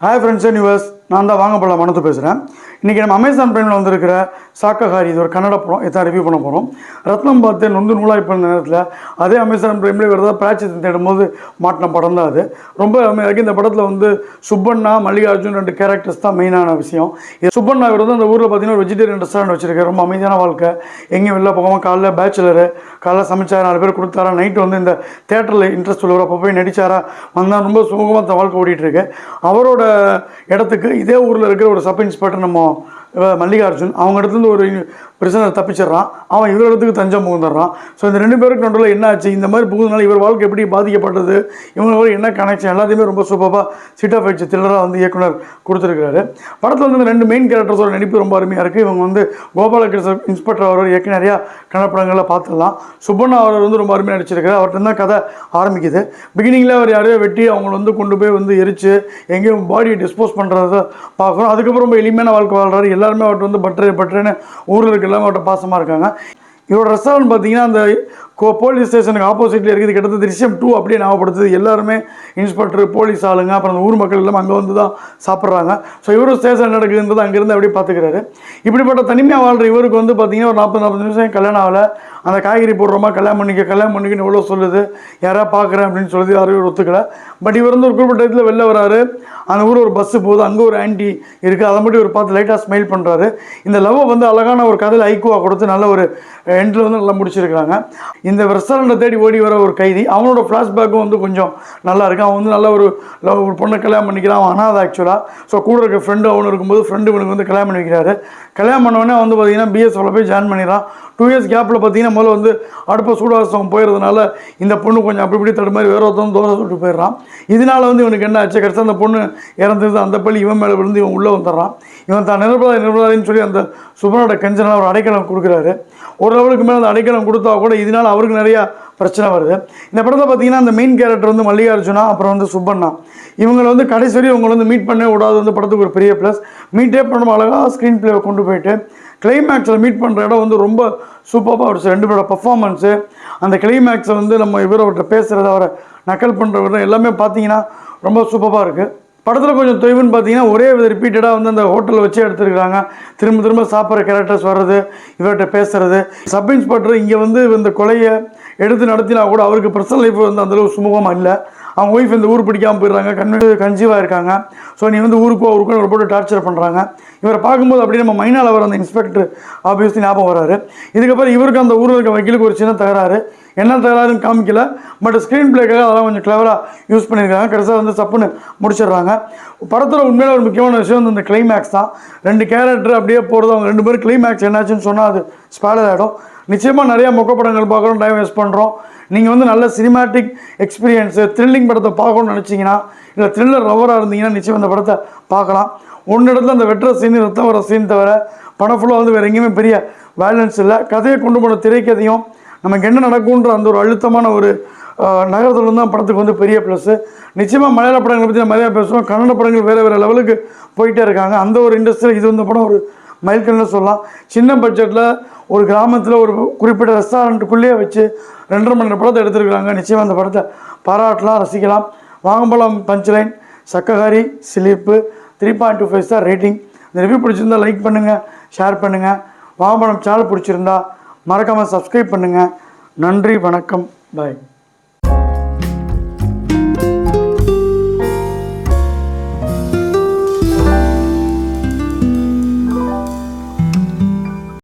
Hi friends and viewers, நான் தான் வாங்கப்படல மனத்து பேசுகிறேன். இன்றைக்கி நம்ம அமேசான் பிரைமில் வந்திருக்கிற சாக்கஹாரி, இது ஒரு கன்னட படம், இதான் ரிவ்யூ பண்ண போகிறோம். ரத்னம் பார்த்து நொந்து நூலாக இப்போ இந்த நேரத்தில் அதே அமேசான் பிரைமில் வேறு ஏதாவது பேட்ச் தேடும்போது மாட்டின படம் தான் அது. ரொம்ப இந்த படத்தில் வந்து சுப்பண்ணா, மல்லிகார்ஜுன் 2 கேரக்டர்ஸ் தான் மெயினான விஷயம். இது சுப்பண்ணா இவர் வந்து அந்த ஊரில் பார்த்தீங்கன்னா ஒரு வெஜிடேரியன் ரெஸ்டாரண்ட் வச்சுருக்காரு. ரொம்ப அமைதியான வாழ்க்கை, எங்கேயும் வெளில போகாமல் காலைல பேச்சுலரு, காலைல சமைச்சாரா, 4 பேர் கொடுத்தாரா, நைட்டு வந்து இந்த தேட்டரில் இன்ட்ரெஸ்ட் உள்ளவர் அப்போ போய் நடித்தாரா, வந்தால் ரொம்ப சுமூகமாக அந்த வாழ்க்கை ஓடிட்டுருக்கு. அவரோட இடத்துக்கு இதே ஊரில் இருக்கிற ஒரு சப் இன்ஸ்பெக்டர் நம்ம மல்லிகார்ஜுன், அவங்க இடத்துலேருந்து ஒரு பிரிசனர் தப்பிச்சிட்றான். அவன் இவர் இடத்துக்கு தஞ்சம் புகுந்துடுறான். ஸோ இந்த 2 பேருக்கு நடுவில் என்ன ஆச்சு, இந்த மாதிரி புகுந்தனால இவர் வாழ்க்கை எப்படி பாதிக்கப்பட்டது, இவங்களோட என்ன கனெக்ஷன், எல்லாத்தையுமே ரொம்ப சூப்பராக சிட் ஆஃப் ஆயிடுச்சு த்ரில்லராக வந்து இயக்குனர் கொடுத்துருக்காரு. படத்தில் வந்து இந்த 2 மெயின் கேரக்டர்ஸோட நடிப்பு ரொம்ப அருமையாக இருக்குது. இவங்க வந்து கோபாலகிருஷ்ணன் இன்ஸ்பெக்டர் அவர் ஏற்கனவே நிறையா கன்னடப்படங்களில் பார்த்துடலாம். சுப்பண்ணா அவர் வந்து ரொம்ப அருமையாக நடிச்சிருக்காரு. அவர்கிட்ட தான் கதை ஆரம்பிக்குது. பிகினிங்கில் அவர் யாரையோ வெட்டி அவங்கள வந்து கொண்டு போய் வந்து எரித்து எங்கேயும் பாடியை டிஸ்போஸ் பண்ணுறத பார்க்குறோம். அதுக்கப்புறம் ரொம்ப எளிமையான வாழ்க்கை வாழ்கிறாரு. எல்லாருமே அவர்கிட்ட வந்து பட்டேன்னு ஊரில் இருக்க எல்லாமே அவர்கிட்ட பாசமாக இருக்காங்க. இவரோட ரெஸ்டாரண்ட் பார்த்தீங்கன்னா அந்த போலீஸ் ஸ்டேஷனுக்கு ஆப்போசிட்டில் இருக்குது. கிட்டத்தட்ட Drishyam 2 அப்படியே ஞாபகப்படுத்துது. எல்லாருமே இன்ஸ்பெக்டர், போலீஸ் ஆளுங்க, அப்புறம் அந்த ஊர் மக்கள் எல்லாம் அங்கே வந்து தான் சாப்பிட்றாங்க. ஸோ இவரும் ஸ்டேஷன் நடக்குதுன்றது அங்கேருந்து அப்படியே பார்த்துக்கிறாரு. இப்படிப்பட்ட தனிமையாக வாழ்கிற இவருக்கு வந்து பார்த்தீங்கன்னா ஒரு 40 நிமிஷம் கல்யாணம் ஆகலை. அந்த காய்கறி போடுறோமா, கல்யாணம் பண்ணிக்கன்னு எவ்வளோ சொல்லுது, யாராவது பார்க்குறேன் அப்படின்னு சொல்லுது, யாரும் ஒத்துக்கலை. பட் இவர் வந்து ஒரு குறிப்பிட்ட இடத்துல வெளில வராரு. அந்த ஊர் ஒரு பஸ்ஸு போகுது, அங்கே ஒரு ஆன்டி இருக்குது, அதை மட்டும் இவர் பார்த்து லைட்டாக ஸ்மைல் பண்ணுறாரு. இந்த லவ்வை வந்து அழகான ஒரு கதையில் ஐக்குவாக கொடுத்து நல்ல ஒரு எண்டில் வந்து நல்லா முடிச்சிருக்கிறாங்க. இந்த ரெஸ்டாரண்ட்டை தேடி ஓடி வர ஒரு கைதி, அவனோட ஃப்ளாஷ்பேக்கும் வந்து கொஞ்சம் நல்லா இருக்குது. அவன் வந்து நல்ல ஒரு பொண்ணை கல்யாணம் பண்ணிக்கிறான். அவன் அனாதை ஆக்சுவலாக. ஸோ கூட இருக்க ஃப்ரெண்டு அவனு இருக்கும்போது ஃப்ரெண்டு இவனுக்கு வந்து கல்யாணம் பண்ணி வைக்கிறாரு. கல்யாணம் பண்ணவொடனே வந்து பார்த்தீங்கன்னா பிஎஸ்எஃப்ல போய் ஜாயின் பண்ணிடுறான். 2 இயர்ஸ் கேப்பில் பார்த்தீங்கன்னா முதல்ல வந்து அடுப்பை சூடாசம் போயிடுறதுனால இந்த பொண்ணு கொஞ்சம் அப்படி இப்படி தடு மாதிரி வேற ஒருத்தவங்க தோசை சுட்டு போயிடுறான். இதனால வந்து இவனுக்கு என்ன ஆச்சு, கடைசியாக அந்த பொண்ணு இறந்துருது. அந்த பள்ளி இவன் மேலே விழுந்து இவன் உள்ளே வந்துடுறான். இவன் தான் நிரபராதின்னு சொல்லி அந்த சுபனோட கஞ்சனால் ஒரு அடைக்கலம் கொடுக்குறாரு. ஒரு லெவலுக்கு மேலே அந்த அடைக்கலம் கொடுத்தா கூட இதனால் அவருக்கு நிறையா பிரச்சனை வருது. இந்த படத்தை பார்த்தீங்கன்னா அந்த மெயின் கேரக்டர் வந்து மல்லிகார்ஜுனா, அப்புறம் வந்து சுப்பண்ணா, இவங்களை வந்து கடைசி வரையும் இவங்களை வந்து மீட் பண்ணவே விடாது. வந்து படத்துக்கு ஒரு பெரிய ப்ளஸ். மீட்டே பண்ண அழகாக ஸ்க்ரீன் பிளேவை கொண்டு போயிட்டு கிளைமேக்ஸில் மீட் பண்ணுற இடம் வந்து ரொம்ப சூப்பராக ஆகிடுச்சு. 2 பேரோட பர்ஃபார்மன்ஸு, அந்த கிளைமேக்ஸை வந்து நம்ம இவர்கிட்ட பேசுகிறது, அவரை நக்கல் பண்ணுற விடம் எல்லாமே பார்த்தீங்கன்னா ரொம்ப சூப்பராக இருக்குது. படத்தில் கொஞ்சம் தொய்வுன்னு பார்த்தீங்கன்னா ஒரே வித ரிப்பீட்டடாக வந்து அந்த ஹோட்டலில் வச்சே எடுத்துருக்காங்க. திரும்ப சாப்பிட்ற கேரக்டர்ஸ் வர்றது, இவர்கிட்ட பேசுகிறது. சப் இன்ஸ்பெக்டர் இங்கே வந்து இந்த கொலையை எடுத்து நடத்தினா கூட அவருக்கு பர்சனல் லைஃப் வந்து அந்தளவு சுமூகமாக இல்லை. அவங்க ஒய்ஃப் இந்த ஊர் பிடிக்காமல் போயிடுறாங்க, கன்சீவாக இருக்காங்க. ஸோ நீ வந்து ஊருக்கும் போட்டு டார்ச்சர் பண்ணுறாங்க. இவரை பார்க்கும்போது அப்படியே நம்ம மைனால் வர அந்த இன்ஸ்பெக்டர் ஆப்வியஸ்லி ஞாபகம் வராரு. இதுக்கப்புறம் இவருக்கு அந்த ஊரில் இருக்க வக்கீலுக்கு ஒரு சின்ன தகராறு, என்ன தகராறுன்னு காமிக்கல. பட் ஸ்க்ரீன் பிளேக்காக அதெல்லாம் கொஞ்சம் கிளவராக யூஸ் பண்ணியிருக்காங்க. கடைசியாக வந்து சப்புன்னு முடிச்சிடுறாங்க. படத்தில் உண்மையில ஒரு முக்கியமான விஷயம் வந்து இந்த கிளைமேக்ஸ் தான். 2 கேரக்டர் அப்படியே போகிறது, அவங்க 2 பேரும் கிளைமேக்ஸ் என்னாச்சுன்னு சொன்னால் அது ஸ்பாய்லர் ஆகிடும். நிச்சயமாக நிறையா மொக்கப்படங்கள் பார்க்குறோம், டைம் வேஸ்ட் பண்ணுறோம். நீங்கள் வந்து நல்ல சினிமேட்டிக் எக்ஸ்பீரியன்ஸு, த்ரில்லிங் படத்தை பார்க்கணும்னு நினச்சிங்கன்னா, இல்லை த்ரில்லர் லவராக இருந்தீங்கன்னா நிச்சயம் இந்த படத்தை பார்க்கலாம். ஒன்று இடத்துல அந்த வெட்டுற சீன், ரத்தம் வர சீன் தவிர படம் ஃபுல்லாக வந்து வேறு எங்கேயுமே பெரிய வேலன்ஸ் இல்லை. கதையை கொண்டு போன திரைக்கதையும் நமக்கு என்ன நடக்கும்ன்ற அந்த ஒரு அழுத்தமான ஒரு நகரத்தில் தான் படத்துக்கு வந்து பெரிய ப்ளஸ்ஸு. நிச்சயமாக மலையாள படங்களை பற்றி நம்ம நிறையா பேசுவோம். கன்னட படங்கள் வேறு லெவலுக்கு போயிட்டே இருக்காங்க. அந்த ஒரு இண்டஸ்ட்ரியில் இது இந்த படம் ஒரு மைல்கல்னு சொல்லலாம். சின்ன பட்ஜெட்டில் ஒரு கிராமத்தில் ஒரு குறிப்பிட்ட ரெஸ்டாரண்ட்டுக்குள்ளேயே வச்சு 2.5 மணி நேரம் படத்தை எடுத்துருக்காங்க. நிச்சயமாக அந்த படத்தை பாராட்டலாம், ரசிக்கலாம். வாங்கம்பலம் பஞ்ச்லைன், சக்கஹாரி ஸ்லிப்பு 3.25 ஸ்டார் ரேட்டிங். இந்த ரிவ்யூ பிடிச்சிருந்தால் லைக் பண்ணுங்கள், ஷேர் பண்ணுங்கள். வாங்கம்பலம் சேனல் பிடிச்சிருந்தா மறக்காமல் சப்ஸ்கிரைப் பண்ணுங்கள். நன்றி, வணக்கம், பாய்.